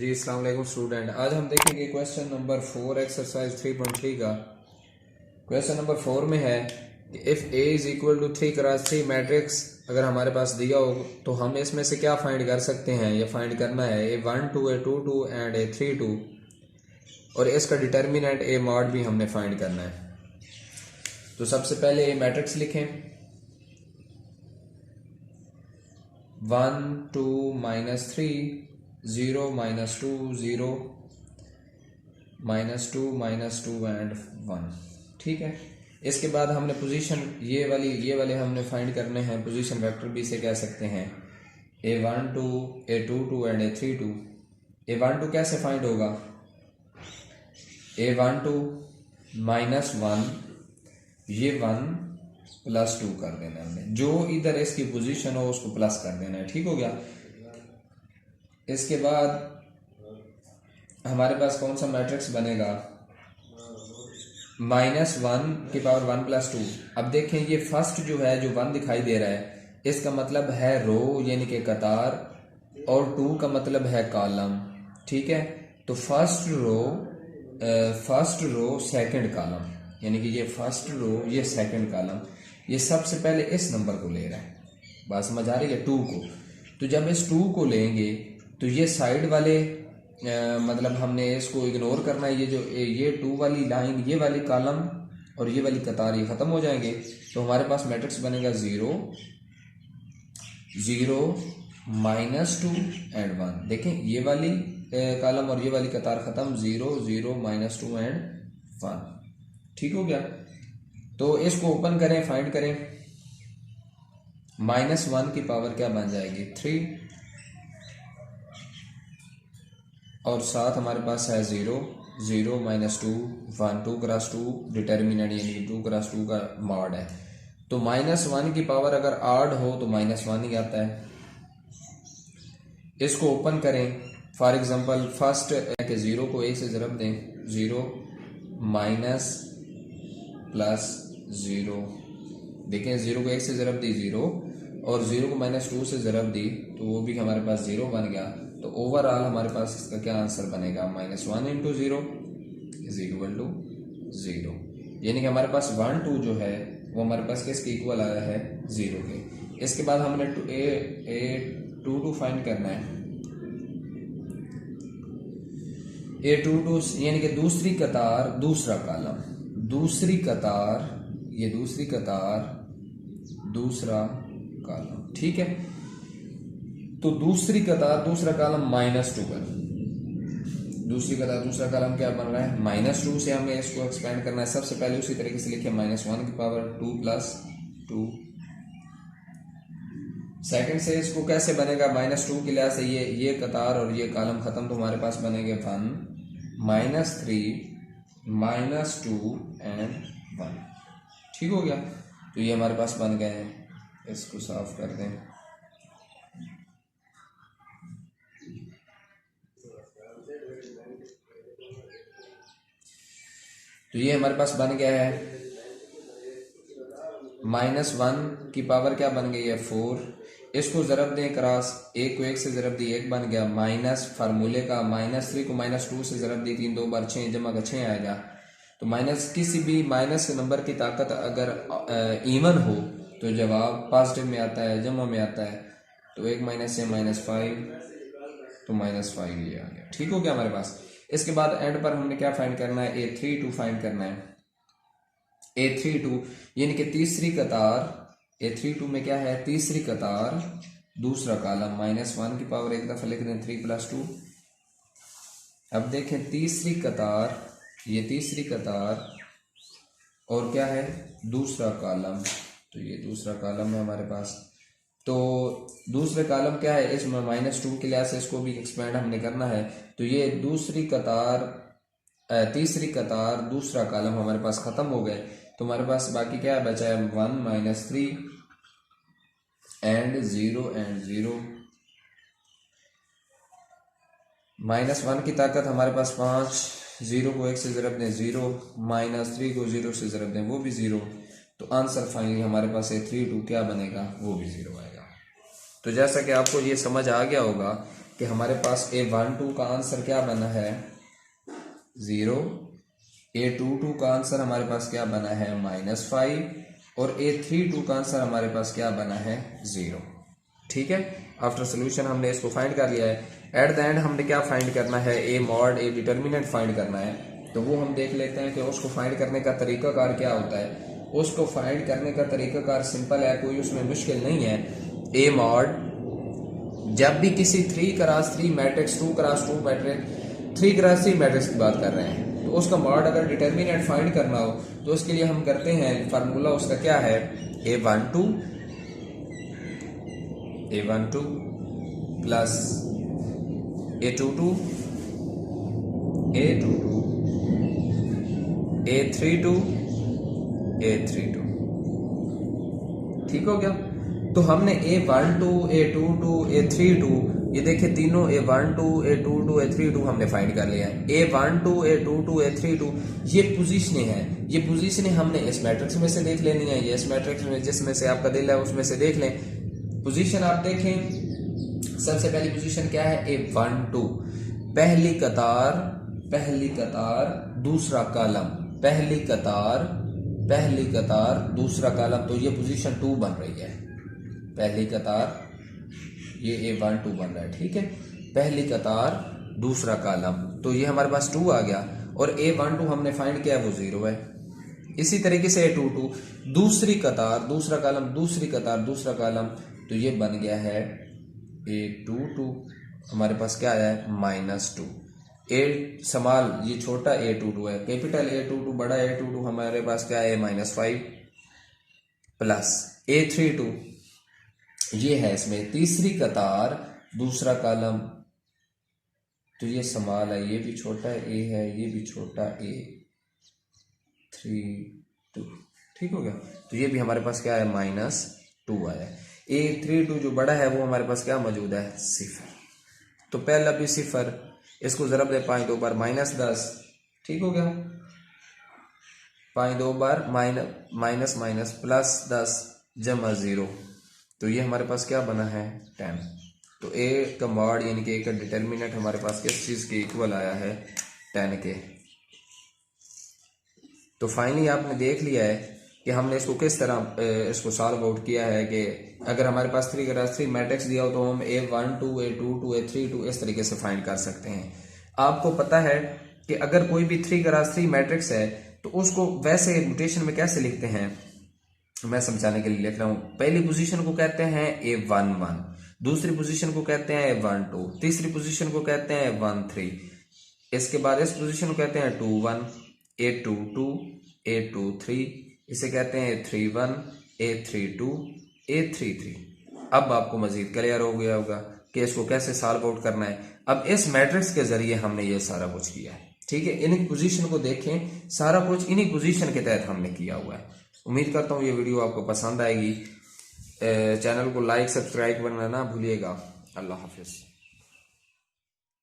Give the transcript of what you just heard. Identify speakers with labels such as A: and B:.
A: जी अस्सलाम वालेकुम स्टूडेंट। आज हम देखेंगे क्वेश्चन नंबर 4 एक्सरसाइज 3.3 का। क्वेश्चन नंबर 4 में है कि if A is equal to 3 cross 3 matrix अगर हमारे पास दिया हो तो हम इसमें से क्या फाइंड कर सकते हैं या फाइंड करना है A12 A22 एंड A32 और इसका डिटर्मिनेंट ए मॉड भी हमने फाइंड करना है। तो सबसे पहले ए मैट्रिक्स लिखें 1 2 -3 0 -2 0 -2 एंड 1। ठीक है, इसके बाद हमने पोजीशन ये वाले हमने फाइंड करने हैं। पोजीशन वेक्टर भी इसे कह सकते हैं A12 A22 and A32। A12 कैसे फाइंड होगा? A12 -1 ये 1 +2 कर देना है हमने, जो इधर इसकी पोजीशन हो उसको प्लस कर देना है। ठीक हो गया। इसके बाद हमारे पास कौन सा मैट्रिक्स बनेगा? -1 की पावर 1 + 2। अब देखें ये फर्स्ट जो है जो 1 दिखाई दे रहा है इसका मतलब है रो यानी कि कतार और 2 का मतलब है कॉलम। ठीक है, तो फर्स्ट रो सेकंड कॉलम यानी कि ये फर्स्ट रो ये सेकंड कॉलम, ये सबसे पहले इस नंबर को ले रहा है। बात समझ आ रही है? 2 को। तो जब इस 2 को लेंगे तो ये साइड वाले मतलब हमने इसको इग्नोर करना है। ये 2 वाली लाइन ये वाली कॉलम और ये वाली कतार ये ख़त्म हो जाएंगे। तो हमारे पास मैट्रिक्स बनेगा 0 0 -2 एंड 1। देखें ये वाली कॉलम और ये वाली कतार ख़त्म, 0 0 -2 एंड 1। ठीक हो गया। तो इसको ओपन करें, फाइंड करें। -1 की पावर क्या बन जाएगी? 3 और साथ हमारे पास है 0 0 -2 1 2 क्रॉस 2 डिटर्मिनेंट यानी कि 2 क्रॉस 2 का मॉड है। तो -1 की पावर अगर ऑड हो तो -1 ही आता है। इसको ओपन करें। फॉर एग्जांपल फर्स्ट है कि 0 को 1 से ज़रब दें, 0 माइनस प्लस 0। देखें 0 को 1 से ज़रब दी 0 और 0 को -2 से ज़रब दी तो वो भी हमारे पास 0 बन गया। तो ओवरऑल हमारे पास इसका क्या आंसर बनेगा? -1 × 0 = 0। यानी कि हमारे पास 1 2 जो है वो हमारे पास किसके इक्वल आया है? 0 के। इसके बाद हमने A22 फाइंड करना है। A22 यानी कि दूसरी कतार दूसरा कॉलम, दूसरी कतार ये दूसरी कतार दूसरा कॉलम। ठीक है, तो दूसरी कतार दूसरा कॉलम -2 है। दूसरी कतार दूसरा कॉलम क्या बन रहा है? -2 से हमें इसको एक्सपेंड करना है। सबसे पहले उसी तरीके से लिखे -1 की पावर 2 + 2। सेकंड से इसको कैसे बनेगा? -2 के लिहाज से ये कतार और ये कॉलम खत्म, तो हमारे पास बनेंगे 1 -3 -2 एंड 1। ठीक हो गया। तो ये हमारे पास बन गए हैं। इसको साफ कर दें। तो ये हमारे पास बन गया है। -1 की पावर क्या बन गई है? 4। इसको ज़रब दें क्रॉस, 1 को 1 से ज़रब दी 1 बन गया, माइनस फार्मूले का -3 को -2 से ज़रब दी 3 2 बार 6 जमा का 6 आएगा। तो माइनस किसी भी माइनस नंबर की ताकत अगर इवन हो तो जवाब पॉजिटिव में आता है, जमा में आता है। तो 1 - से -5 तो -5 ये आ गया। ठीक हो गया हमारे पास। इसके बाद एंड पर हमने क्या फाइंड करना है? A32 फाइंड करना है। A32 यानी कि तीसरी कतार, A32 में क्या है? तीसरी कतार दूसरा कॉलम, -1 की पावर एक दफा लिख दें 3 + 2। अब देखें तीसरी कतार, ये तीसरी कतार और क्या है? दूसरा कॉलम। तो ये दूसरा कॉलम है हमारे पास। तो दूसरे कॉलम क्या है? इसमें -2 के लिहाज से इसको भी एक्सपेंड हमने करना है। तो ये दूसरी कतार तीसरी कतार दूसरा कॉलम हमारे पास खत्म हो गए। तो हमारे पास बाकी क्या बचा है? 1 - 3 एंड 0 एंड 0। -1 की ताकत हमारे पास 5, 0 को 1 से ज़रब दें 0, -3 को 0 से ज़रब दें वो भी 0। तो आंसर फाइनली हमारे पास A32 क्या बनेगा? वो भी 0 आएगा। तो जैसा कि आपको ये समझ आ गया होगा कि हमारे पास A12 का आंसर क्या बना है 0, A22 का आंसर हमारे पास क्या बना है -5 और A32 का आंसर हमारे पास क्या बना है 0। ठीक है, आफ्टर सोल्यूशन हमने इसको फाइंड कर लिया है। एट द एंड हमने क्या फाइंड करना है, A mod A determinant find करना है। तो वो हम देख लेते हैं कि उसको फाइंड करने का तरीकाकार क्या होता है। उसको फाइंड करने का तरीकाकार सिंपल है, कोई उसमें मुश्किल नहीं है। ए मॉड जब भी किसी 3x3 matrix 2x2 matrix 3x3 matrix की बात कर रहे हैं तो उसका मॉड अगर डिटर्मिनेंट फाइंड करना हो तो उसके लिए हम करते हैं, फार्मूला उसका क्या है, A12 प्लस A22 A32 ठीक हो गया। तो हमने A12 A22 A32 ये देखिए तीनों A12 A22 A32 हमने फाइंड कर लिया है। A12 A22 A32 ये पोजीशनें हैं, ये पोजीशनें हमने इस मैट्रिक्स में से देख लेनी है, ये इस मैट्रिक्स में जिसमें से आपका दिल है उसमें से देख लें। पोजीशन आप देखें, सबसे पहली पोजीशन क्या है, A12 पहली कतार दूसरा कॉलम, पहली कतार दूसरा कॉलम, तो ये पोजीशन 2 बन रही है। पहली कतार ये A12 बन रहा है, ठीक है, पहली कतार दूसरा कॉलम, तो ये हमारे पास 2 आ गया। और A12 हमने फाइंड किया वो 0 है। इसी तरीके से A22 दूसरी कतार दूसरा कॉलम, दूसरी कतार दूसरा कॉलम, तो ये बन गया है A22 हमारे पास क्या आया है -2। ए स्मॉल ये छोटा A22 है, कैपिटल A22 बड़ा A22 हमारे पास क्या है -5 प्लस A32 ये है इसमें तीसरी कतार दूसरा कॉलम, तो ये स्मॉल है, ये भी छोटा A है, ये भी छोटा A32 ठीक हो गया। तो ये भी हमारे पास क्या है -2 आया। A32 जो बड़ा है वो हमारे पास क्या मौजूद है 0, तो पहला भी 0, इसको ज़रब दे 5 2 बार -10 ठीक हो गया, 5 2 बार माइनस प्लस 10 जमा 0, तो ये हमारे पास क्या बना है 10। तो A का मॉड यानी कि A का डिटर्मिनेंट हमारे पास किस चीज़ के इक्वल आया है 10 के। तो फाइनली आपने देख लिया है कि हमने इसको किस तरह इसको सॉल्व आउट किया है कि अगर हमारे पास 3x3 मैट्रिक्स दिया हो तो हम A12 A22 A32 इस तरीके से फाइंड कर सकते हैं। आपको पता है कि अगर कोई भी 3x3 मैट्रिक्स है तो उसको वैसे नोटेशन में कैसे लिखते हैं, मैं समझाने के लिए लिख रहा हूं। पहली पोजीशन को कहते हैं A11, दूसरी पोजीशन को कहते हैं A12, तीसरी पोजीशन को कहते हैं A13, इसके बाद इस पोजीशन को कहते हैं 21 A22 A23, इसे कहते हैं A31 A32 A33। अब आपको मजीद क्लियर हो गया होगा कि इसको कैसे सॉल्व आउट करना है। अब इस मैट्रिक्स के जरिए हमने ये सारा कुछ किया है, ठीक है, इन्हीं पोजीशन को देखें, सारा कुछ इन्हीं पोजीशन के तहत हमने किया हुआ है। उम्मीद करता हूँ ये वीडियो आपको पसंद आएगी। चैनल को लाइक सब्सक्राइब करना ना भूलिएगा। अल्लाह हाफिज़।